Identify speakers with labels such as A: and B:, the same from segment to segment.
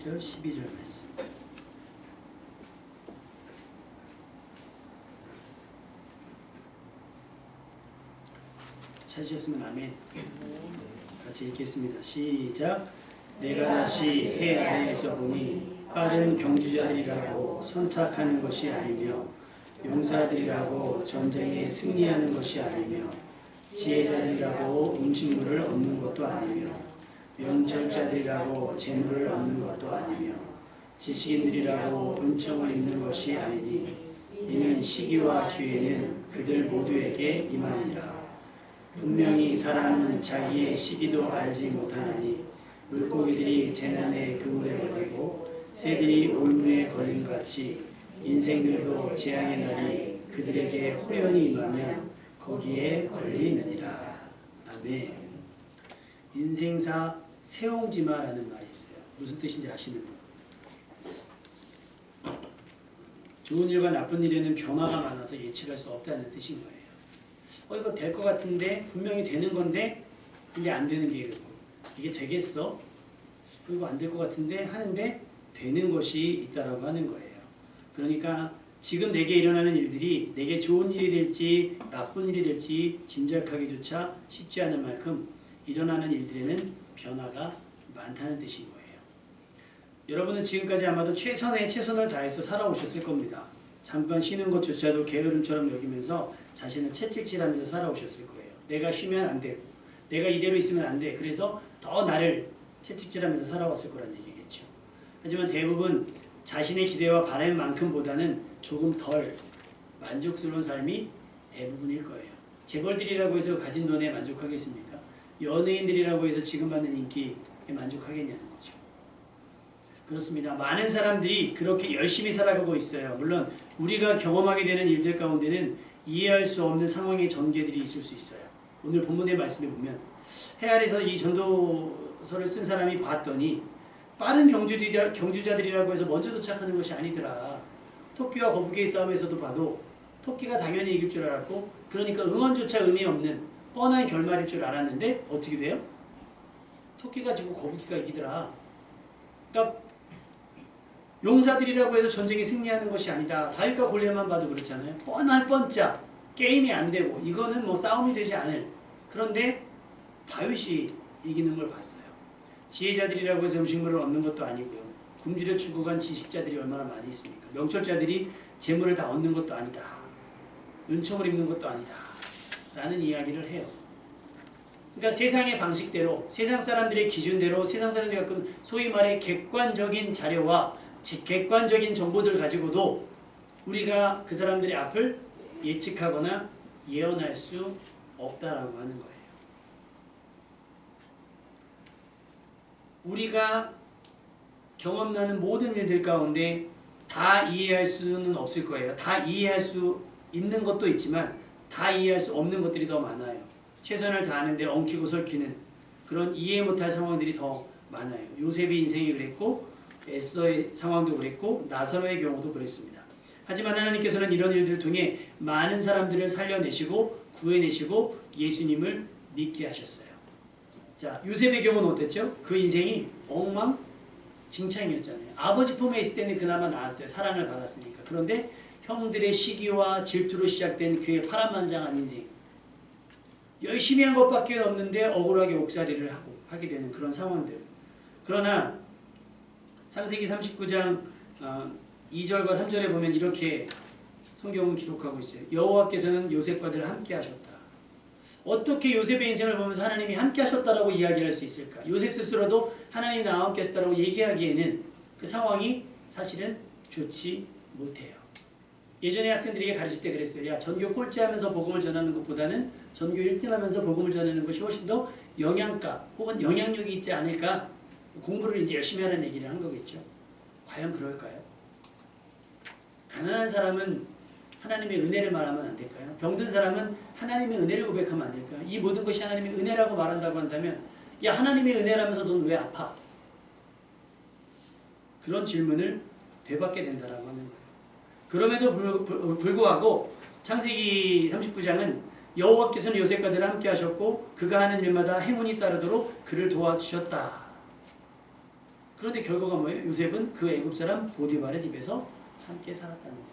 A: 11절 12절 말씀. 찾으셨으면 아멘. 같이 읽겠습니다. 시작. 내가 다시 해 아래에서 보니 빠른 경주자들이라고 선착하는 것이 아니며 용사들이라고 전쟁에 승리하는 것이 아니며 지혜자들이라고 음식물을 얻는 것도 아니며 명철자들이라고 재물을 얻는 것도 아니며 지식인들이라고 은총을 입는 것이 아니니 이는 시기와 기회는 그들 모두에게 임하니라. 분명히 사람은 자기의 시기도 알지 못하나니 물고기들이 재난의 그물에 걸리고 새들이 올무에 걸린 것 같이 인생들도 재앙의 날이 그들에게 호련히 임하면 거기에 걸리느니라. 아멘. 인생사 세옹지마라는 말이 있어요. 무슨 뜻인지 아시는 분? 좋은 일과 나쁜 일에는 변화가 많아서 예측할 수 없다는 뜻인 거예요. 이거 될 것 같은데 분명히 되는 건데 이게 안 되는 게 있고 이게 되겠어? 그리고 안 될 것 같은데 하는데 되는 것이 있다라고 하는 거예요. 그러니까 지금 내게 일어나는 일들이 내게 좋은 일이 될지 나쁜 일이 될지 짐작하기조차 쉽지 않은 만큼 일어나는 일들에는 변화가 많다는 뜻인 거예요. 여러분은 지금까지 아마도 최선을 다해서 살아오셨을 겁니다. 잠깐 쉬는 것조차도 게으름처럼 여기면서 자신을 채찍질하면서 살아오셨을 거예요. 내가 쉬면 안 되고 내가 이대로 있으면 안 돼. 그래서 더 나를 채찍질하면서 살아왔을 거란 얘기겠죠. 하지만 대부분 자신의 기대와 바람만큼보다는 조금 덜 만족스러운 삶이 대부분일 거예요. 재벌들이라고 해서 가진 돈에 만족하겠습니까? 연예인들이라고 해서 지금 받는 인기에 만족하겠냐는 거죠. 그렇습니다. 많은 사람들이 그렇게 열심히 살아가고 있어요. 물론 우리가 경험하게 되는 일들 가운데는 이해할 수 없는 상황의 전개들이 있을 수 있어요. 오늘 본문의 말씀에 보면 해 아래에서 이 전도서를 쓴 사람이 봤더니 빠른 경주자들이라고 해서 먼저 도착하는 것이 아니더라. 토끼와 거북이의 싸움에서도 봐도 토끼가 당연히 이길 줄 알았고 그러니까 응원조차 의미 없는 뻔한 결말일 줄 알았는데 어떻게 돼요? 토끼가 지고 거북이가 이기더라. 그러니까 용사들이라고 해서 전쟁에 승리하는 것이 아니다. 다윗과 골리앗만 봐도 그렇잖아요. 뻔할 뻔짜 게임이 안 되고 이거는 뭐 싸움이 되지 않을. 그런데 다윗이 이기는 걸 봤어요. 지혜자들이라고 해서 음식물을 얻는 것도 아니고요. 굶주려 죽어간 지식자들이 얼마나 많이 있습니까? 명철자들이 재물을 다 얻는 것도 아니다. 은총을 입는 것도 아니다. 라는 이야기를 해요. 그러니까 세상의 방식대로 세상 사람들의 기준대로 세상 사람들이 갖고 있는 소위 말해 객관적인 자료와 객관적인 정보들을 가지고도 우리가 그 사람들의 앞을 예측하거나 예언할 수 없다라고 하는 거예요. 우리가 경험나는 모든 일들 가운데 다 이해할 수는 없을 거예요. 다 이해할 수 있는 것도 있지만 다 이해할 수 없는 것들이 더 많아요. 최선을 다하는데 엉키고 설키는 그런 이해 못할 상황들이 더 많아요. 요셉의 인생이 그랬고 에서의 상황도 그랬고 나사로의 경우도 그랬습니다. 하지만 하나님께서는 이런 일들을 통해 많은 사람들을 살려내시고 구해내시고 예수님을 믿게 하셨어요. 자, 요셉의 경우는 어땠죠? 그 인생이 엉망진창이었잖아요. 아버지 품에 있을 때는 그나마 나았어요. 사랑을 받았으니까. 그런데 형들의 시기와 질투로 시작된 그의 파란만장한 인생. 열심히 한 것밖에 없는데 억울하게 옥살이를 하게 되는 그런 상황들. 그러나 창세기 39장 2절과 3절에 보면 이렇게 성경은 기록하고 있어요. 여호와께서는 요셉과 늘 함께 하셨다. 어떻게 요셉의 인생을 보면서 하나님이 함께 하셨다라고 이야기할 수 있을까? 요셉 스스로도 하나님이 나와 함께 하셨다라고 얘기하기에는 그 상황이 사실은 좋지 못해요. 예전에 학생들에게 가르칠 때 그랬어요. 야, 전교 꼴찌하면서 복음을 전하는 것보다는 전교 1등하면서 복음을 전하는 것이 훨씬 더 영양가 혹은 영향력이 있지 않을까? 공부를 이제 열심히 하는 얘기를 한 거겠죠. 과연 그럴까요? 가난한 사람은 하나님의 은혜를 말하면 안 될까요? 병든 사람은 하나님의 은혜를 고백하면 안 될까요? 이 모든 것이 하나님의 은혜라고 말한다고 한다면 야, 하나님의 은혜라면서 넌 왜 아파? 그런 질문을 되받게 된다라고 하는 거예요. 그럼에도 불구하고 창세기 39장은 여호와께서는 요셉과 늘 함께 하셨고 그가 하는 일마다 행운이 따르도록 그를 도와주셨다. 그런데 결과가 뭐예요? 요셉은 그 애굽 사람 보디발의 집에서 함께 살았다는 거예요.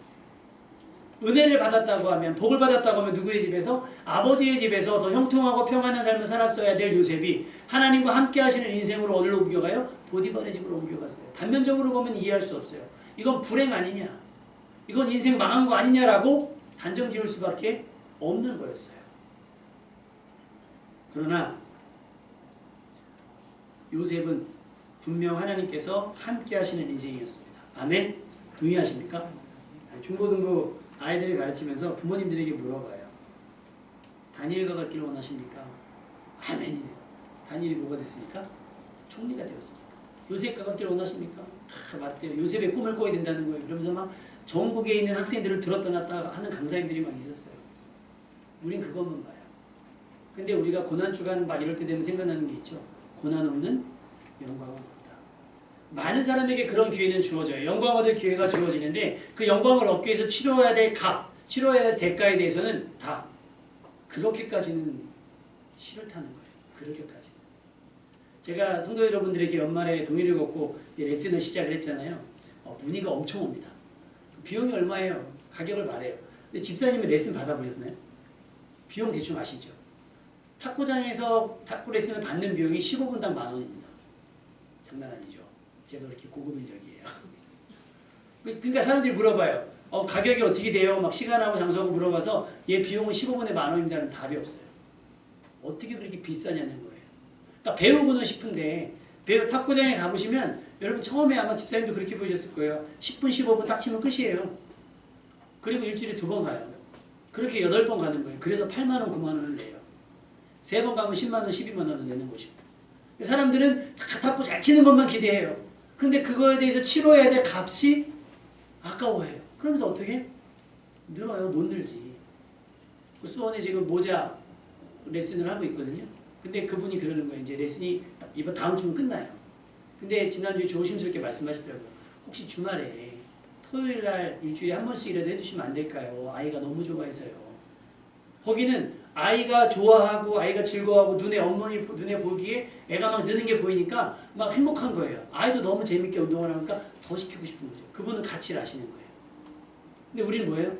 A: 은혜를 받았다고 하면, 복을 받았다고 하면 누구의 집에서? 아버지의 집에서 더 형통하고 평안한 삶을 살았어야 될 요셉이 하나님과 함께 하시는 인생으로 어디로 옮겨가요? 보디발의 집으로 옮겨갔어요. 단면적으로 보면 이해할 수 없어요. 이건 불행 아니냐? 이건 인생 망한 거 아니냐라고 단정 지을 수밖에 없는 거였어요. 그러나 요셉은 분명 하나님께서 함께 하시는 인생이었습니다. 아멘? 동의하십니까? 중고등부 아이들을 가르치면서 부모님들에게 물어봐요. 다니엘과 같기를 원하십니까? 아멘이네요. 다니엘이 뭐가 됐습니까? 총리가 되었습니까? 요셉과 같기를 원하십니까? 맞대요. 요셉의 꿈을 꿔야 된다는 거예요. 그러면서 막 전국에 있는 학생들을 들었다 놨다 하는 강사님들이 막 있었어요. 우린 그것만 봐요. 근데 우리가 고난주간 막 이럴 때 되면 생각나는 게 있죠. 고난 없는 영광은 없다. 많은 사람에게 그런 기회는 주어져요. 영광 얻을 기회가 주어지는데 그 영광을 얻기 위해서 치러야 될 값, 치러야 할 대가에 대해서는 다 그렇게까지는 싫다는 거예요. 그렇게까지. 제가 성도 여러분들에게 연말에 동의를 걷고 이제 레슨을 시작을 했잖아요. 문의가 엄청 옵니다. 비용이 얼마예요? 가격을 말해요. 근데 집사님은 레슨 받아보셨나요? 비용 대충 아시죠? 탁구장에서 탁구 레슨을 받는 비용이 15분당 10,000원입니다. 장난 아니죠? 제가 그렇게 고급 인력이에요. 그러니까 사람들이 물어봐요. 가격이 어떻게 돼요? 막 시간하고 장소하고 물어봐서 얘 비용은 15분에 10,000원입니다는 답이 없어요. 어떻게 그렇게 비싸냐는 거예요. 그러니까 배우고는 싶은데 탁구장에 가보시면 여러분 처음에 아마 집사님도 그렇게 보셨을 거예요. 10분 15분 딱 치면 끝이에요. 그리고 일주일에 2번 가요. 그렇게 8번 가는 거예요. 그래서 8만원 9만원을 내요. 3번 가면 10만원 12만원을 내는 것이고 사람들은 탁구 잘 치는 것만 기대해요. 그런데 그거에 대해서 치러야 될 값이 아까워해요. 그러면서 어떻게? 늘어요. 못 늘지. 수원에 지금 모자 레슨을 하고 있거든요. 근데 그분이 그러는 거예요. 이제 레슨이 이번 다음 주면 끝나요. 근데 지난주에 조심스럽게 말씀하시더라고요. 혹시 주말에 토요일 날 일주일에 한 번씩이라도 해주시면 안 될까요? 아이가 너무 좋아해서요. 거기는 아이가 좋아하고 아이가 즐거워하고 어머니 눈에 보기에 애가 막 느는 게 보이니까 막 행복한 거예요. 아이도 너무 재밌게 운동을 하니까 더 시키고 싶은 거죠. 그분은 가치를 아시는 거예요. 근데 우리는 뭐예요?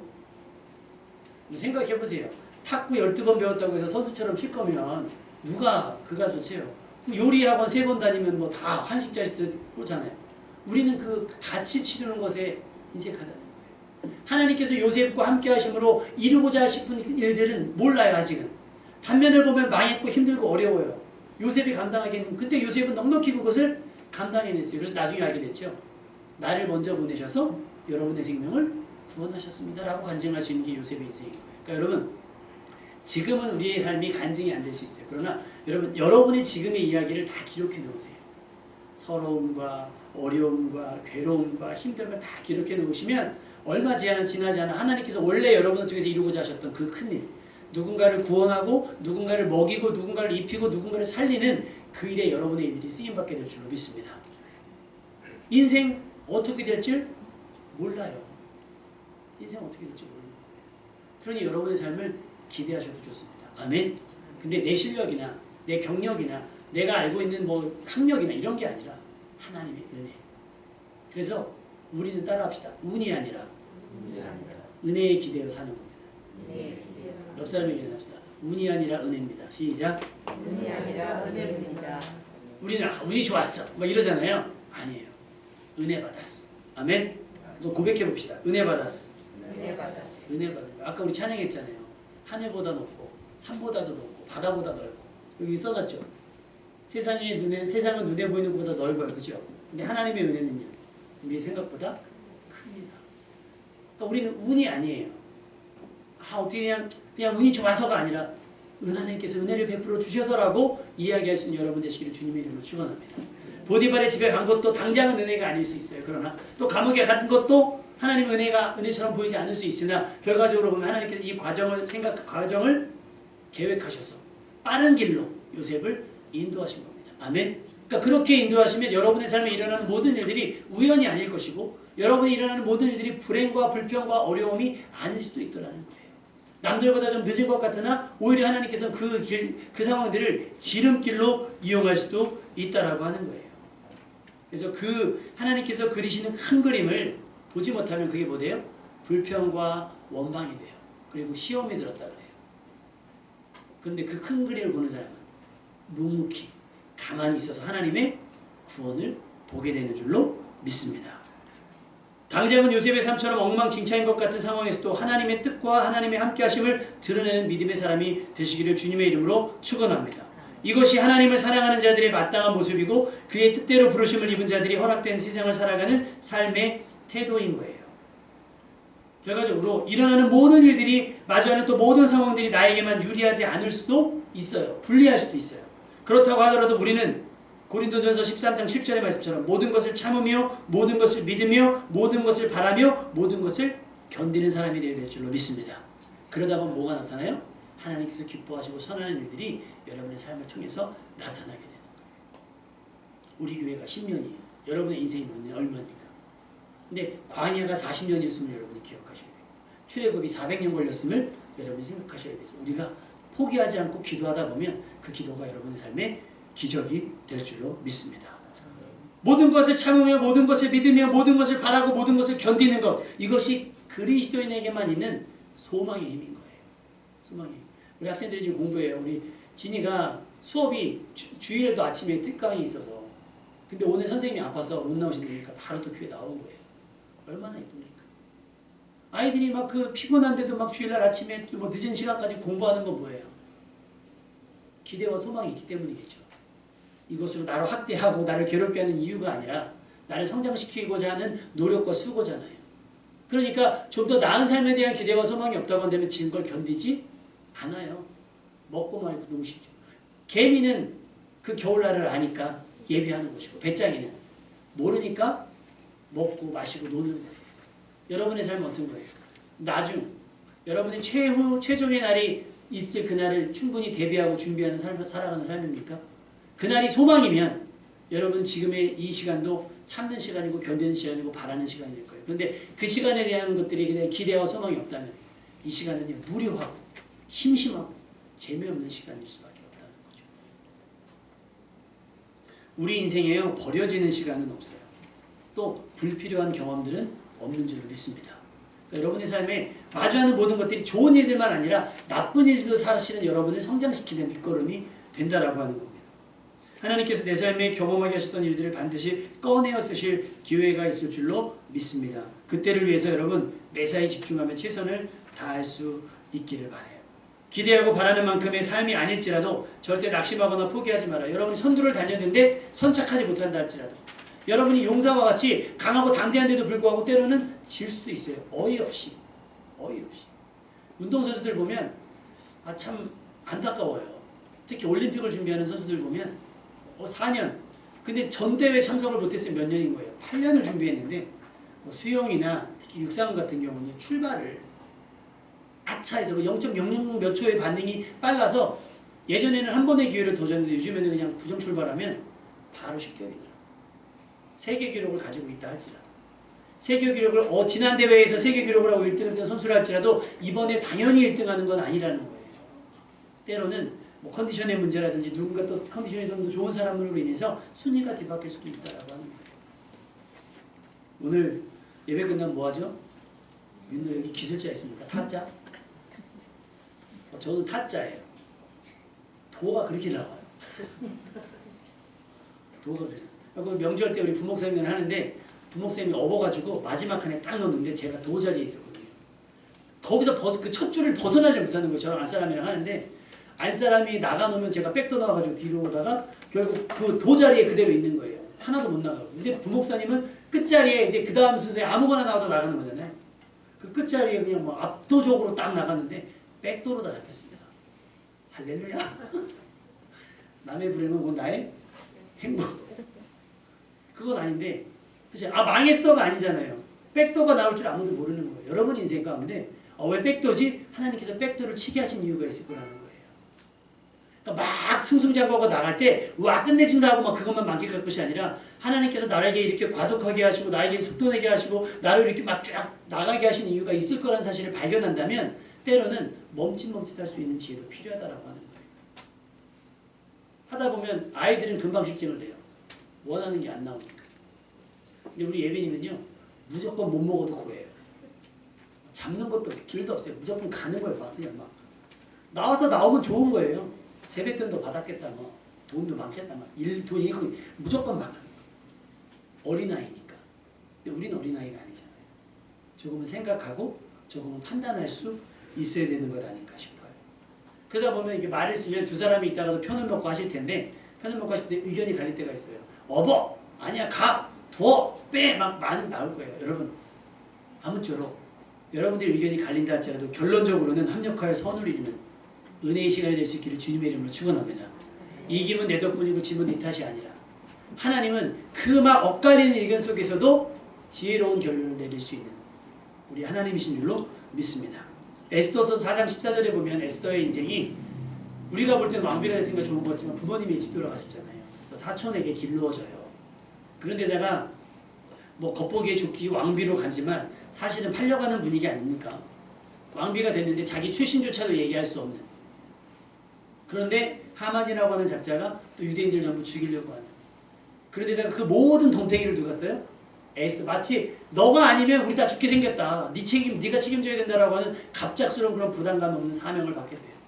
A: 생각해보세요. 탁구 12번 배웠다고 해서 선수처럼 칠 거면 누가 그가 좋지요? 요리학원 3번 다니면 뭐 다 한식자리도 그렇잖아요. 우리는 그 같이 치르는 것에 인색하다는 거예요. 하나님께서 요셉과 함께 하심으로 이루고자 싶은 일들은 몰라요. 아직은. 단면을 보면 망했고 힘들고 어려워요. 요셉이 감당하겠는. 근데 요셉은 넉넉히 그것을 감당해냈어요. 그래서 나중에 알게 됐죠. 나를 먼저 보내셔서 여러분의 생명을 구원하셨습니다. 라고 간증할 수 있는 게 요셉의 인생인 거예요. 그러니까 여러분 지금은 우리의 삶이 간증이 안 될 수 있어요. 그러나 여러분 여러분의 지금의 이야기를 다 기록해 놓으세요. 서러움과 어려움과 괴로움과 힘듦을 다 기록해 놓으시면 얼마 지나지 않아 하나님께서 원래 여러분을 통해서 이루고자 하셨던 그 큰일, 누군가를 구원하고 누군가를 먹이고 누군가를 입히고 누군가를 살리는 그 일에 여러분의 일들이 쓰임받게 될 줄로 믿습니다. 인생 어떻게 될 줄 몰라요. 인생 어떻게 될지 모르는 거예요. 그러니 여러분의 삶을 기대하셔도 좋습니다. 아멘. 근데 내 실력이나 내 경력이나 내가 알고 있는 뭐 학력이나 이런 게 아니라 하나님의 은혜. 그래서 우리는 따라합시다. 운이 아니라 은혜에 기대어 사는 겁니다. 옆 사람에게 얘기합시다. 운이 아니라 은혜입니다. 시작.
B: 운이 아니라 은혜입니다.
A: 우리는 운이 좋았어. 뭐 이러잖아요. 아니에요. 은혜 받았어. 아멘. 그래서 고백해 봅시다. 은혜 받았어.
B: 은혜 받았어.
A: 은혜 받은 거. 아까 우리 찬양했잖아요. 하늘보다 높고 산보다도 높고 바다보다 넓고 여기 써놨죠. 세상은 눈에 보이는 것보다 넓어요. 그죠? 근데 하나님의 은혜는요. 우리의 생각보다 큽니다. 그러니까 우리는 운이 아니에요. 어떻게 그냥 운이 좋아서가 아니라 하나님께서 은혜를 베풀어 주셔서라고 이야기할 수 있는 여러분 되시기를 주님의 이름으로 축원합니다. 보디발의 집에 간 것도 당장은 은혜가 아닐 수 있어요. 그러나 또 감옥에 간 것도 하나님의 은혜가 은혜처럼 보이지 않을 수 있으나 결과적으로 보면 하나님께서 이 과정을 계획하셔서 빠른 길로 요셉을 인도하신 겁니다. 아멘. 그러니까 그렇게 인도하시면 여러분의 삶에 일어나는 모든 일들이 우연이 아닐 것이고 여러분이 일어나는 모든 일들이 불행과 불평과 어려움이 아닐 수도 있더라는 거예요. 남들보다 좀 늦은 것 같으나 오히려 하나님께서는 그 상황들을 지름길로 이용할 수도 있다라고 하는 거예요. 그래서 그 하나님께서 그리시는 큰 그림을 보지 못하면 그게 뭐 돼요? 불평과 원망이 돼요. 그리고 시험이 들었다 그래요. 그런데 그 큰 그림을 보는 사람은 묵묵히 가만히 있어서 하나님의 구원을 보게 되는 줄로 믿습니다. 당장은 요셉의 삶처럼 엉망진창인 것 같은 상황에서도 하나님의 뜻과 하나님의 함께하심을 드러내는 믿음의 사람이 되시기를 주님의 이름으로 축원합니다. 이것이 하나님을 사랑하는 자들의 마땅한 모습이고 그의 뜻대로 부르심을 입은 자들이 허락된 세상을 살아가는 삶의 태도인 거예요. 결과적으로 일어나는 모든 일들이 마주하는 또 모든 상황들이 나에게만 유리하지 않을 수도 있어요. 불리할 수도 있어요. 그렇다고 하더라도 우리는 고린도전서 13장 7절의 말씀처럼 모든 것을 참으며 모든 것을 믿으며 모든 것을 바라며 모든 것을 견디는 사람이 되어야 될 줄로 믿습니다. 그러다 보면 뭐가 나타나요? 하나님께서 기뻐하시고 선하는 일들이 여러분의 삶을 통해서 나타나게 되는 거예요. 우리 교회가 10년이에요. 여러분의 인생이 얼마입니까? 근데 광야가 40년이었으면 여러분이 기억하셔야 돼요. 출애굽이 400년 걸렸음을 여러분이 생각하셔야 돼요. 우리가 포기하지 않고 기도하다 보면 그 기도가 여러분의 삶에 기적이 될 줄로 믿습니다. 모든 것을 참으며 모든 것을 믿으며 모든 것을 바라고 모든 것을 견디는 것, 이것이 그리스도인에게만 있는 소망의 힘인 거예요. 소망의 힘. 우리 학생들이 지금 공부해요. 우리 진이가 수업이 주일에도 아침에 특강이 있어서 근데 오늘 선생님이 아파서 못 나오신다니까 바로 또 교회 나온 거예요. 얼마나 예쁩니까? 아이들이 막 그 피곤한데도 막 주일날 아침에 뭐 늦은 시간까지 공부하는 건 뭐예요? 기대와 소망이 있기 때문이겠죠. 이것으로 나를 학대하고 나를 괴롭게 하는 이유가 아니라 나를 성장시키고자 하는 노력과 수고잖아요. 그러니까 좀 더 나은 삶에 대한 기대와 소망이 없다고 한다면 지금 걸 견디지 않아요. 먹고 말고 너무 쉽죠. 개미는 그 겨울날을 아니까 예비하는 것이고 배짱이는 모르니까 먹고 마시고 노는 거예요. 여러분의 삶은 어떤 거예요? 나중 여러분의 최종의 날이 있을 그날을 충분히 대비하고 준비하는 삶을 살아가는 삶입니까? 그날이 소망이면 여러분 지금의 이 시간도 참는 시간이고 견디는 시간이고 바라는 시간일 거예요. 그런데 그 시간에 대한 것들에 대한 기대와 소망이 없다면 이 시간은 무료하고 심심하고 재미없는 시간일 수밖에 없다는 거죠. 우리 인생에요 버려지는 시간은 없어요. 또 불필요한 경험들은 없는 줄로 믿습니다. 그러니까 여러분의 삶에 마주하는 모든 것들이 좋은 일들만 아니라 나쁜 일들도 사실은 여러분을 성장시키는 밑거름이 된다라고 하는 겁니다. 하나님께서 내 삶에 경험하게 하셨던 일들을 반드시 꺼내어 쓰실 기회가 있을 줄로 믿습니다. 그때를 위해서 여러분 매사에 집중하며 최선을 다할 수 있기를 바라요. 기대하고 바라는 만큼의 삶이 아닐지라도 절대 낙심하거나 포기하지 마라. 여러분이 선두를 달렸는데 선착하지 못한다 할지라도 여러분이 용사와 같이 강하고 당대한데도 불구하고 때로는 질 수도 있어요. 어이없이. 운동선수들 보면 참 안타까워요. 특히 올림픽을 준비하는 선수들 보면 4년. 근데 전대회 참석을 못했으면 몇 년인 거예요. 8년을 준비했는데 수영이나 특히 육상 같은 경우는 출발을 아차해서 0.00 몇 초의 반응이 빨라서 예전에는 한 번의 기회를 더 줬는데 요즘에는 그냥 부정 출발하면 바로 실격이더라고요. 세계 기록을 가지고 있다 할지라도 세계 기록을 지난 대회에서 세계 기록을 하고 1등을 된 선수를 할지라도 이번에 당연히 1등하는 건 아니라는 거예요. 때로는 뭐 컨디션의 문제라든지 누군가 또 컨디션이 좀 더 좋은 사람으로 인해서 순위가 뒤바뀔 수도 있다라고 하는 거예요. 오늘 예배 끝나면 뭐 하죠? 윤노 여기 기술자 있습니까? 타짜? 저는 타짜예요. 도가 그렇게 나와요. 도가 그래서. 명절 때 우리 부목사님을 하는데 부목사님이 업어가지고 마지막 칸에 딱 넣었는데 제가 도 자리에 있었거든요. 거기서 그 첫 줄을 벗어나지 못하는 거예요. 저랑 안사람이랑 하는데 안사람이 나가놓으면 제가 백도 나와가지고 뒤로 오다가 결국 그 도 자리에 그대로 있는 거예요. 하나도 못 나가고. 근데 부목사님은 끝자리에 이제 그 다음 순서에 아무거나 나와도 나가는 거잖아요. 그 끝자리에 그냥 뭐 압도적으로 딱 나갔는데 백도로 다 잡혔습니다. 할렐루야. 남의 불행은 곧 나의 행복. 그건 아닌데 그치? 망했어가 아니잖아요. 백도가 나올 줄 아무도 모르는 거예요. 여러분 인생 가운데 왜 백도지? 하나님께서 백도를 치게 하신 이유가 있을 거라는 거예요. 그러니까 막 승승장구하고 나갈 때 와 끝내준다 하고 막 그것만 만끽할 것이 아니라 하나님께서 나에게 이렇게 과속하게 하시고 나에게 속도 내게 하시고 나를 이렇게 막 쫙 나가게 하신 이유가 있을 거라는 사실을 발견한다면 때로는 멈칫멈칫할 수 있는 지혜도 필요하다라고 하는 거예요. 하다 보면 아이들은 금방 실증을 내요. 원하는 게 안 나오니까. 근데 우리 예빈이는요 무조건 못 먹어도 고해요. 잡는 것도 없어요. 길도 없어요. 무조건 가는 거예요. 막 그냥 막 나오면 좋은 거예요. 세뱃돈도 받았겠다 뭐 돈도 많겠다 막 돈이 무조건 막 어린아이니까. 근데 우리는 어린아이가 아니잖아요. 조금은 생각하고 조금은 판단할 수 있어야 되는 것 아닌가 싶어요. 그러다 보면 이게 말을 쓰면 두 사람이 있다가도 편을 먹고 하실 텐데 편을 먹고 하실 때 의견이 갈릴 때가 있어요. 어버! 아니야 가! 두어! 빼! 막 많이 나올 거예요. 여러분 아무쪼록 여러분들의 의견이 갈린다 할지라도 결론적으로는 합력하여 선을 이루는 은혜의 시간이 될 수 있기를 주님의 이름으로 축원합니다. 이김은 내 덕분이고 짐은 네 탓이 아니라 하나님은 그 막 엇갈리는 의견 속에서도 지혜로운 결론을 내릴 수 있는 우리 하나님이신 줄로 믿습니다. 에스더서 4장 14절에 보면 에스더의 인생이 우리가 볼 때는 왕비가 됐으니까 좋은 것 같지만 부모님이 일찍 돌아가셨잖아요. 그래서 사촌에게 길러져요. 그런데다가 뭐 겉보기에 좋기 왕비로 가지만 사실은 팔려가는 분위기 아닙니까? 왕비가 됐는데 자기 출신조차도 얘기할 수 없는. 그런데 하만이라고 하는 작자가 또 유대인들 전부 죽이려고 하는. 그런데다가 그 모든 덤태기를 누가 써요? 에스더. 마치 너가 아니면 우리 다 죽게 생겼다. 네가 책임져야 된다라고 하는 갑작스러운 그런 부담감 없는 사명을 받게 돼요.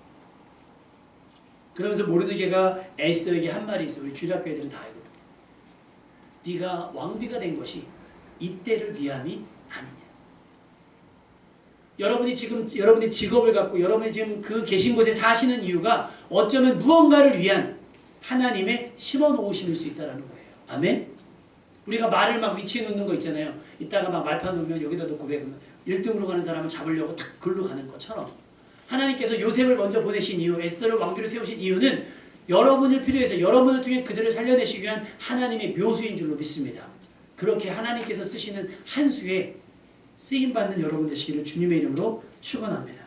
A: 그러면서 모르드게가 에스더에게 한 말이 있어. 우리 주일학교 애들은 다 알거든. 네가 왕비가 된 것이 이때를 위함이 아니냐. 여러분이 지금 여러분의 직업을 갖고 여러분이 지금 그 계신 곳에 사시는 이유가 어쩌면 무언가를 위한 하나님의 심어 놓으심일 수 있다라는 거예요. 아멘. 우리가 말을 막 위치해 놓는 거 있잖아요. 이따가 막 말판 놓으면 여기다 놓고 배우면 1등으로 가는 사람을 잡으려고 탁 글로 가는 것처럼 하나님께서 요셉을 먼저 보내신 이유, 에스더를 왕비로 세우신 이유는 여러분을 필요해서 여러분을 통해 그들을 살려내시기 위한 하나님의 묘수인 줄로 믿습니다. 그렇게 하나님께서 쓰시는 한 수에 쓰임받는 여러분 되시기를 주님의 이름으로 축원합니다.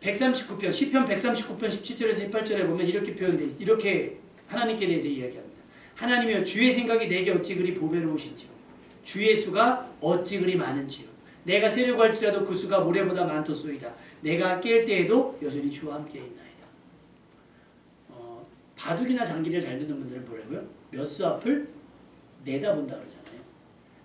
A: 139편, 시편 139편 17절에서 18절에 보면 이렇게 표현되어 있어요. 이렇게 하나님께 대해서 이야기합니다. 하나님이여 주의 생각이 내게 어찌 그리 보배로우신지요. 주의 수가 어찌 그리 많은지요. 내가 세려고 할지라도 그 수가 모래보다 많도소이다. 내가 깰 때에도 여전히 주와 함께 있나이다. 바둑이나 장기를 잘 듣는 분들은 뭐라고요? 몇 수 앞을 내다본다 그러잖아요.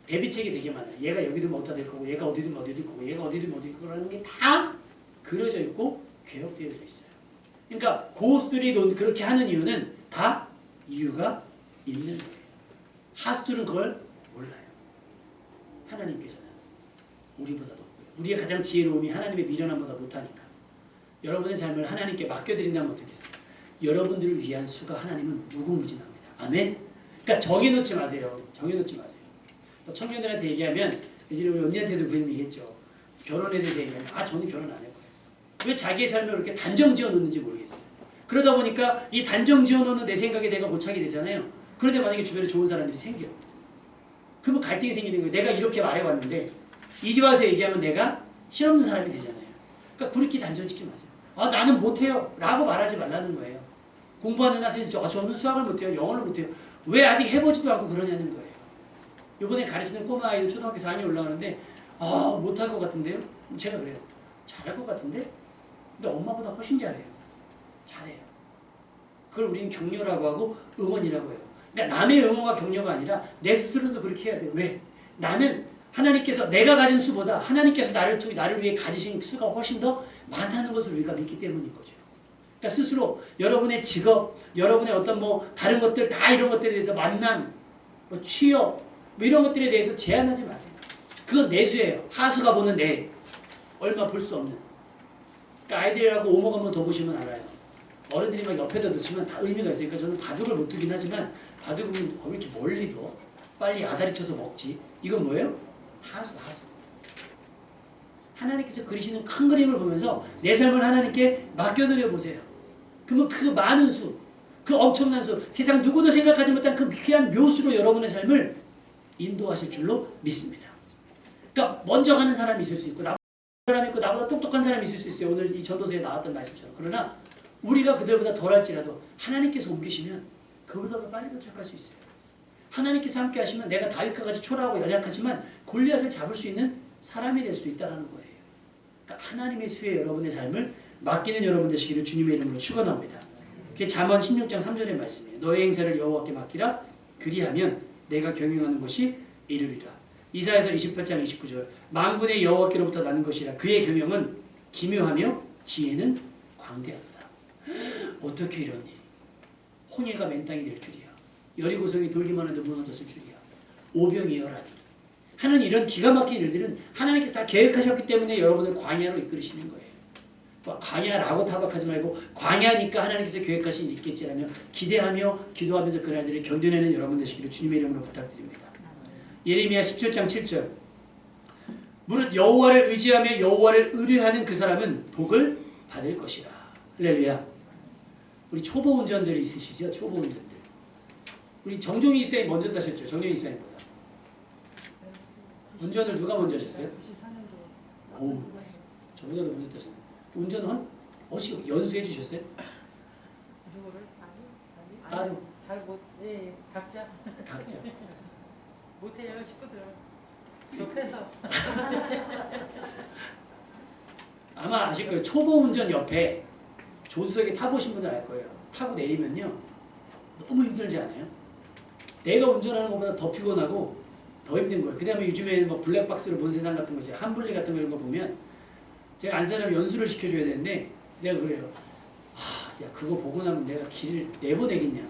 A: 대비책이 되게 많아요. 얘가 여기 두면 어디다 될 거고, 얘가 어디 두면 어디 될 거고, 얘가 어디 두면 어디 될 거라는 게 다 그려져 있고 개혁되어져 있어요. 그러니까 고수들이 그렇게 하는 이유는 다 이유가 있는 거예요. 하수들은 그걸 몰라요. 하나님께서는 우리보다 높고요. 우리의 가장 지혜로움이 하나님의 미련함보다 못하니까. 여러분의 삶을 하나님께 맡겨드린다면 어떻겠어요? 여러분들을 위한 수가 하나님은 무궁무진합니다. 아멘? 그러니까 정해놓지 마세요. 정해놓지 마세요. 청년들한테 얘기하면 예전에 우리 언니한테도 그런 얘기했죠. 결혼에 대해서 얘기하면 저는 결혼 안 할 거예요. 왜 자기의 삶을 그렇게 단정 지어놓는지 모르겠어요. 그러다 보니까 이 단정 지어놓는 내 생각에 내가 고착이 되잖아요. 그런데 만약에 주변에 좋은 사람들이 생겨. 그러면 갈등이 생기는 거예요. 내가 이렇게 말해왔는데 이제 와서 얘기하면 내가 실없는 사람이 되잖아요. 그러니까 구리끼 단정짓지 마세요. 나는 못해요 라고 말하지 말라는 거예요. 공부하는 학생이 저는 수학을 못해요. 영어를 못해요. 왜 아직 해보지도 않고 그러냐는 거예요. 이번에 가르치는 꼬마 아이들 초등학교 4학년 올라가는데 못할 것 같은데요? 제가 그래요. 잘할 것 같은데? 근데 엄마보다 훨씬 잘해요. 잘해요. 그걸 우리는 격려라고 하고 응원이라고 해요. 그러니까 남의 응원과 격려가 아니라 내 스스로도 그렇게 해야 돼요. 왜? 나는 하나님께서 내가 가진 수보다 하나님께서 나를 위해 가지신 수가 훨씬 더 많다는 것을 우리가 믿기 때문인 거죠. 그러니까 스스로 여러분의 직업, 여러분의 어떤 다른 것들 다 이런 것들에 대해서 만남, 취업 이런 것들에 대해서 제한하지 마세요. 그건 내수예요. 하수가 보는 내. 얼마 볼 수 없는. 그러니까 아이들하고 오목 한번 더 보시면 알아요. 어른들이 막 옆에다 놓치면 다 의미가 있어요. 그러니까 저는 바둑을 못 두긴 하지만 바둑은 왜 이렇게 멀리 둬? 빨리 아다리 쳐서 먹지. 이건 뭐예요? 하수. 하나님께서 그리시는 큰 그림을 보면서 내 삶을 하나님께 맡겨드려 보세요. 그러면 그 많은 수, 그 엄청난 수, 세상 누구도 생각하지 못한 그 귀한 묘수로 여러분의 삶을 인도하실 줄로 믿습니다. 그러니까 먼저 가는 사람이 있을 수 있고 나보다 똑똑한 사람이 있을 수 있어요. 오늘 이 전도서에 나왔던 말씀처럼. 그러나 우리가 그들보다 덜할지라도 하나님께서 옮기시면 그보다 더 빨리 도착할 수 있어요. 하나님께서 함께 하시면 내가 다윗과 같이 초라하고 연약하지만 골리앗을 잡을 수 있는 사람이 될 수 있다는 거예요. 그러니까 하나님의 수에 여러분의 삶을 맡기는 여러분 되시기를 주님의 이름으로 축원합니다. 그게 잠언 16장 3절의 말씀이에요. 너의 행사를 여호와께 맡기라. 그리하면 내가 경영하는 것이 이르리라. 이사야서 28장 29절 만군의 여호와께로부터 나는 것이라. 그의 계명은 기묘하며 지혜는 광대하다. 어떻게 이런 일이? 홍해가 맨땅이 될 줄이야. 여리고성이 돌기만 해도 무너졌을 줄이야. 오병이 열하니. 하는 이런 기가 막힌 일들은 하나님께서 다 계획하셨기 때문에 여러분을 광야로 이끌으시는 거예요. 광야라고 타박하지 말고 광야니까 하나님께서 계획하신 일이 있겠지라며 기대하며 기도하면서 그 날들을 견뎌내는 여러분 되시기를 주님의 이름으로 부탁드립니다. 예레미야 17장 7절 무릇 여호와를 의지하며 여호와를 의뢰하는 그 사람은 복을 받을 것이라. 할렐루야. 우리 초보 운전들이 있으시죠? 초보 운전들. 우리 정종희 이사님 먼저 따셨죠? 정종희 이사님보다. 운전을 누가 먼저 하셨어요? 오, 저보다도 먼저 따셨네. 운전은 어찌 연수해 주셨어요?
C: 누구를?
A: 따로.
C: 잘 못, 예, 각자.
A: 각자.
C: 못해요, 식구들. 옆에서.
A: 아마 아실 거예요. 초보 운전 옆에 조수석에 타보신 분들 알 거예요. 타고 내리면요. 너무 힘들지 않아요? 내가 운전하는 것보다 더 피곤하고 더 힘든 거예요. 그 다음에 요즘에 뭐 블랙박스로 본 세상 같은 거죠. 한블리 같은 거 이런 거 보면 제가 안 사람 연수를 시켜줘야 되는데 내가 그래요. 아, 야 그거 보고 나면 내가 길을 내보내겠냐.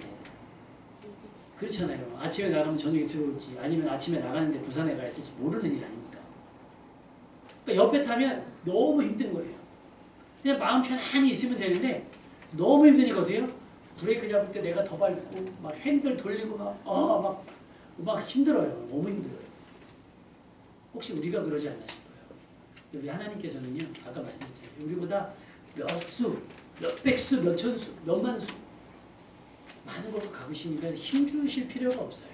A: 그렇잖아요. 아침에 나가면 저녁에 들어올지 아니면 아침에 나가는데 부산에 가 있을지 모르는 일 아닙니까? 그러니까 옆에 타면 너무 힘든 거예요. 그냥 마음 편안히 있으면 되는데 너무 힘드니까 어때요? 브레이크 잡을 때 내가 더 밟고 막 핸들 돌리고 막 힘들어요. 너무 힘들어요. 혹시 우리가 그러지 않나 싶어요. 우리 하나님께서는요. 아까 말씀드렸잖아요. 우리보다 몇 수, 몇 백수, 몇 천수, 몇 만수 많은 걸 가보시니까 힘주실 필요가 없어요.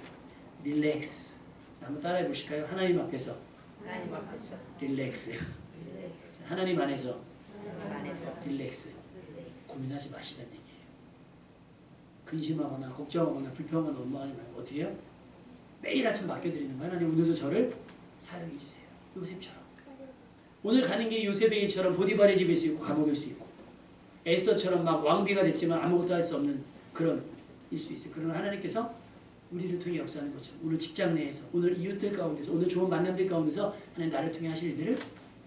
A: 릴렉스. 한번 따라해 보실까요? 하나님 앞에서
B: 하나님 앞에서
A: 릴렉스.
B: 릴렉스.
A: 하나님 안에서
B: 하나님 안에서
A: 릴렉스.
B: 릴렉스.
A: 고민하지 마시라는 얘기예요. 근심하거나 걱정하거나 불평하거나 원망하지 말고 어떻게 해요? 매일 아침 맡겨드리는 거예요. 하나님 오늘도 저를 사용해 주세요. 요셉처럼. 오늘 가는 길이 요셉의 일처럼 보디발의 집일 수 있고 감옥일 수 있고 에스더처럼 막 왕비가 됐지만 아무것도 할 수 없는 그런 일 수 있어요. 그러나 하나님께서 우리를 통해 역사하는 것처럼 오늘 직장 내에서 오늘 이웃들 가운데서 오늘 좋은 만남들 가운데서 하나님 나를 통해 하실 일들을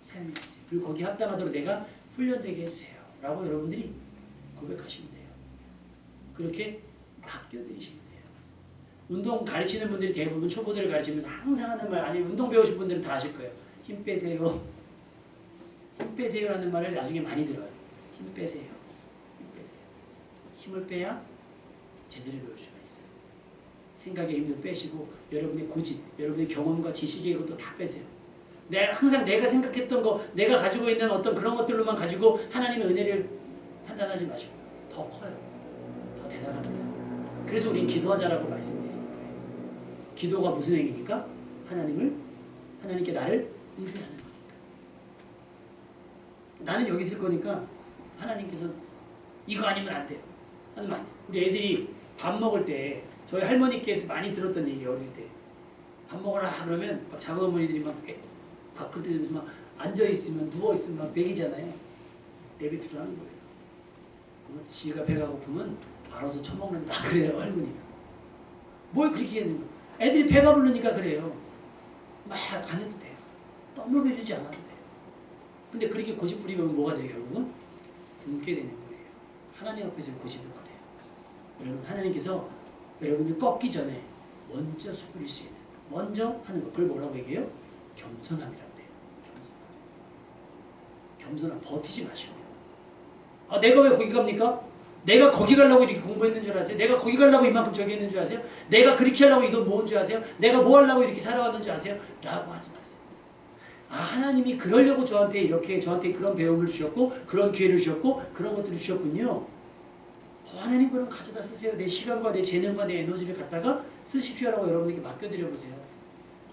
A: 사용해 주세요. 그리고 거기에 합당하도록 내가 훈련되게 해주세요. 라고 여러분들이 고백하시면 돼요. 그렇게 맡겨드리시면 돼요. 운동 가르치는 분들이 대부분 초보들을 가르치면서 항상 하는 말 아니면 운동 배우신 분들은 다 아실 거예요. 힘 빼세요. 힘 빼세요라는 말을 나중에 많이 들어요. 힘 빼세요. 힘 빼세요. 힘을 빼야 제대로 배울 수가 있어요. 생각의 힘도 빼시고 여러분의 고집, 여러분의 경험과 지식의 것도 다 빼세요. 항상 내가 생각했던 거, 내가 가지고 있는 어떤 그런 것들로만 가지고 하나님의 은혜를 판단하지 마시고요. 더 커요. 더 대단합니다. 그래서 우린 기도하자라고 말씀드리는 거예요. 기도가 무슨 행위니까? 하나님께 나를 의뢰하는 거니까. 나는 여기 있을 거니까 하나님께서 이거 아니면 안 돼요. 하지만 우리 애들이 밥 먹을 때 저희 할머니께서 많이 들었던 얘기 어릴 때 밥 먹어라 그러면 막 작은 어머니들이 막 밥그릇 들면서 막 앉아있으면 누워있으면 막 먹이잖아요. 내비두라는 거예요. 그러면 지가 배가 고프면 알아서 처먹는다 그래요 할머니가. 뭘 그렇게 했는 거예요. 애들이 배가 부르니까 그래요. 막 안 해도 돼요. 떠먹여주지 않아도 돼요. 근데 그렇게 고집 부리면 뭐가 돼요 결국은? 굶게 되는 거예요. 하나님 앞에서 고집을 거래요. 여러분 하나님께서 여러분들 꺾기 전에 먼저 수그릴 수 있는 먼저 하는 것 그걸 뭐라고 얘기해요? 겸손함이라고 해요. 겸손함 버티지 마시고요. 아 내가 왜 거기 갑니까? 내가 거기 가려고 이렇게 공부했는 줄 아세요? 내가 거기 가려고 이만큼 저기 했는 줄 아세요? 내가 그렇게 하려고 이 돈 모은 줄 아세요? 내가 뭐 하려고 이렇게 살아왔는 줄 아세요? 라고 하지 마세요. 아 하나님이 그러려고 저한테 그런 배움을 주셨고 그런 기회를 주셨고 그런 것들을 주셨군요. 하나님 그럼 가져다 쓰세요. 내 시간과 내 재능과 내 에너지를 갖다가 쓰십시오라고 여러분에게 맡겨드려 보세요.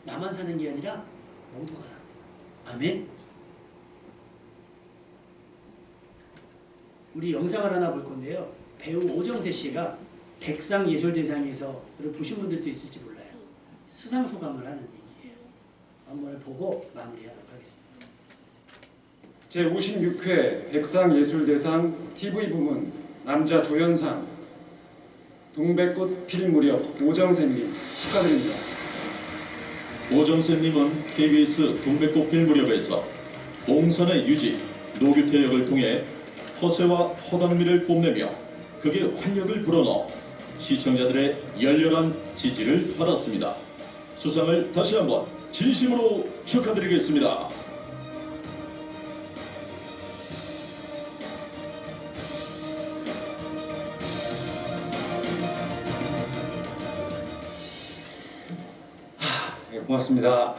A: 나만 사는 게 아니라 모두가 삽니다. 아멘. 우리 영상을 하나 볼 건데요. 배우 오정세 씨가 백상예술대상에서 여러분 보신 분들도 있을지 몰라요. 수상소감을 하는 얘기예요. 한번 보고 마무리하도록 하겠습니다.
D: 제56회 백상예술대상 TV부문 남자 조연상 동백꽃 필 무렵 오정세님 축하드립니다.
E: 오정세님은 KBS 동백꽃필 무렵에서 봉선의 유지, 노규태역을 통해 허세와 허당미를 뽐내며 극의 활력을 불어넣어 시청자들의 열렬한 지지를 받았습니다. 수상을 다시 한번 진심으로 축하드리겠습니다.
F: 네, 고맙습니다.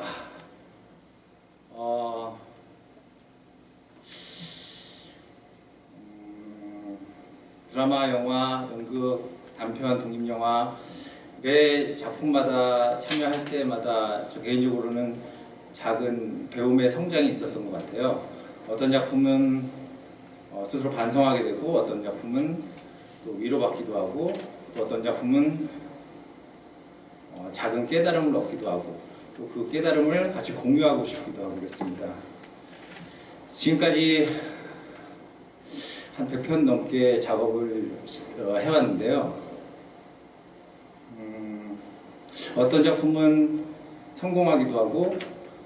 F: 드라마, 영화, 연극, 단편, 독립영화 매 작품마다 참여할 때마다 저 개인적으로는 작은 배움의 성장이 있었던 것 같아요. 어떤 작품은 스스로 반성하게 되고 어떤 작품은 또 위로받기도 하고 또 어떤 작품은 작은 깨달음을 얻기도 하고 또 그 깨달음을 같이 공유하고 싶기도 하고 그랬습니다. 지금까지 한 100편 넘게 작업을 해왔는데요. 어떤 작품은 성공하기도 하고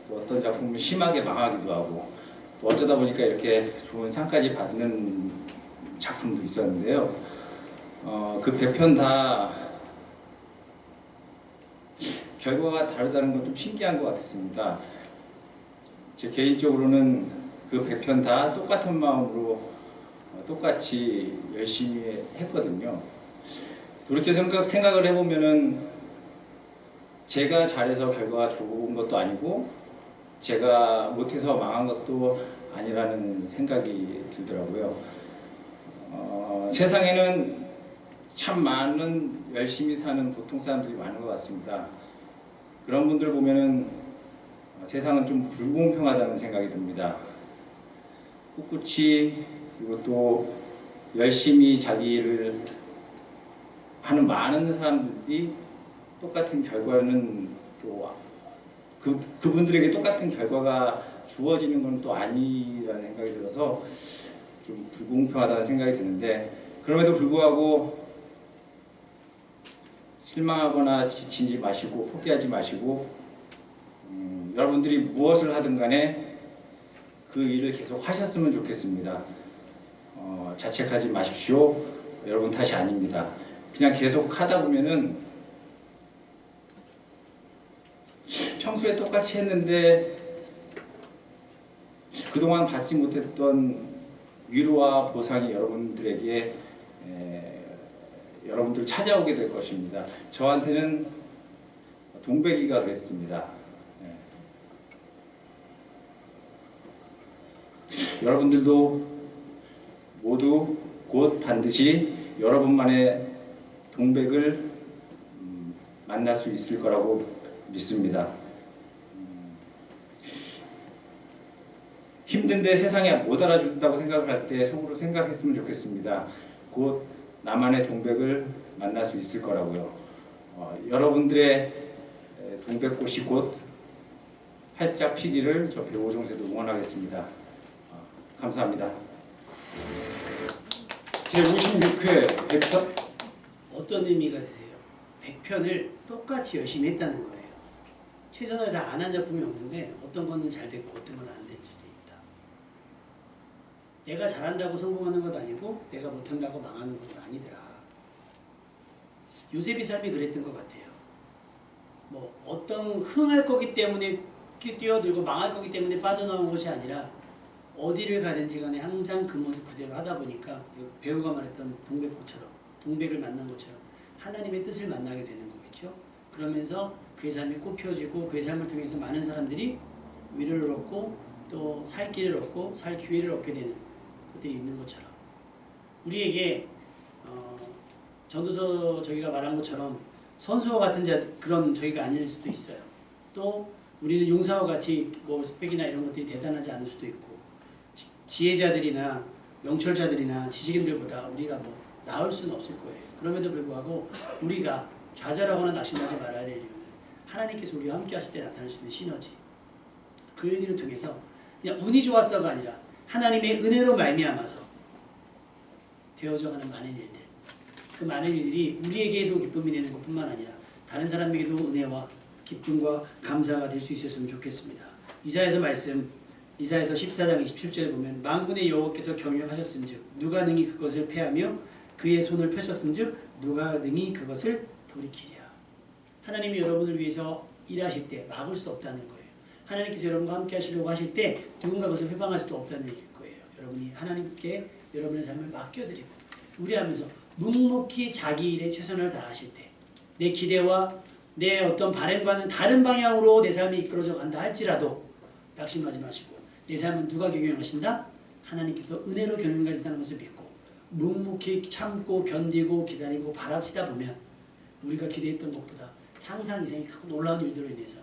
F: 또 어떤 작품은 심하게 망하기도 하고 또 어쩌다 보니까 이렇게 좋은 상까지 받는 작품도 있었는데요. 그 100편 다 결과가 다르다는 건 좀 신기한 것 같습니다. 제 개인적으로는 그 100편 다 똑같은 마음으로 똑같이 열심히 했거든요. 그렇게 생각을 해보면은 제가 잘해서 결과가 좋은 것도 아니고 제가 못해서 망한 것도 아니라는 생각이 들더라고요. 세상에는 참 많은 열심히 사는 보통 사람들이 많은 것 같습니다. 그런 분들 보면은 세상은 좀 불공평하다는 생각이 듭니다. 꿋꿋이 그리고 또 열심히 자기 일을 하는 많은 사람들이 똑같은 결과는 또 그분들에게 똑같은 결과가 주어지는 건 또 아니라는 생각이 들어서 좀 불공평하다는 생각이 드는데 그럼에도 불구하고 실망하거나 지치지 마시고 포기하지 마시고 여러분들이 무엇을 하든 간에 그 일을 계속 하셨으면 좋겠습니다. 자책하지 마십시오. 여러분 탓이 아닙니다. 그냥 계속 하다 보면은 평소에 똑같이 했는데 그동안 받지 못했던 위로와 보상이 여러분들에게 여러분들 찾아오게 될 것입니다. 저한테는 동백이가 그랬습니다. 여러분들도 모두 곧 반드시 여러분만의 동백을 만날 수 있을 거라고 믿습니다. 힘든데 세상에 못 알아준다고 생각을 할 때 속으로 생각했으면 좋겠습니다. 곧 나만의 동백을 만날 수 있을 거라고요. 여러분들의 동백꽃이 곧 활짝 피기를 저 배우 오정세도 응원하겠습니다. 감사합니다.
D: 제56회 백사
A: 어떤 의미가 되세요? 100편을 똑같이 열심히 했다는 거예요. 최선을 다 안 한 작품이 없는데 어떤 거는 잘 됐고 어떤 건 안 될 수도 있다. 내가 잘한다고 성공하는 것 아니고 내가 못한다고 망하는 것도 아니더라. 요셉의 삶이 그랬던 것 같아요. 뭐 어떤 흥할 거기 때문에 뛰어들고 망할 거기 때문에 빠져나온 것이 아니라 어디를 가든지 간에 항상 그 모습 그대로 하다 보니까 배우가 말했던 동백꽃처럼 동백을 만난 것처럼 하나님의 뜻을 만나게 되는 거겠죠. 그러면서 그의 삶이 꽃피워지고 그의 삶을 통해서 많은 사람들이 위로를 얻고 또 살 길을 얻고 살 기회를 얻게 되는 것들이 있는 것처럼 우리에게 전도서 저기가 말한 것처럼 선수와 같은 그런 저희가 아닐 수도 있어요. 또 우리는 용사와 같이 뭐 스펙이나 이런 것들이 대단하지 않을 수도 있고 지혜자들이나 명철자들이나 지식인들보다 우리가 뭐 나을 수는 없을 거예요. 그럼에도 불구하고 우리가 좌절하거나 낙심하지 말아야 될 이유는 하나님께서 우리와 함께 하실 때 나타날 수 있는 시너지 그 일들을 통해서 그냥 운이 좋았어가 아니라 하나님의 은혜로 말미암아서 되어져가는 많은 일들 그 많은 일들이 우리에게도 기쁨이 되는 것뿐만 아니라 다른 사람에게도 은혜와 기쁨과 감사가 될 수 있었으면 좋겠습니다. 이사야서 말씀, 이사야서 14장 27절에 보면 만군의 여호와께서 경영하셨은즉 누가 능히 그것을 패하며 그의 손을 펴셨은즉 누가 능히 그것을 돌이키랴. 하나님이 여러분을 위해서 일하실 때 막을 수 없다는 거예요. 하나님께서 여러분과 함께 하시려고 하실 때 누군가 그것을 회방할 수도 없다는 얘기일 거예요. 여러분이 하나님께 여러분의 삶을 맡겨드리고 의뢰하면서 묵묵히 자기 일에 최선을 다하실 때 내 기대와 내 어떤 바램과는 다른 방향으로 내 삶이 이끌어져 간다 할지라도 낙심하지 마시고 내 삶은 누가 경영하신다? 하나님께서 은혜로 경영하신다는 것을 믿고 묵묵히 참고 견디고 기다리고 바라시다 보면 우리가 기대했던 것보다 상상 이상의 크고 놀라운 일들로 인해서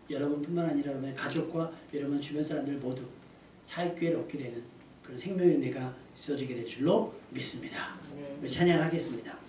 A: 여러분뿐만 아니라 여러분의 가족과 여러분 주변 사람들 모두 살 기회를 얻게 되는 그런 생명의 은혜가 있어지게 될 줄로 믿습니다.
B: 네.
A: 우리 찬양하겠습니다.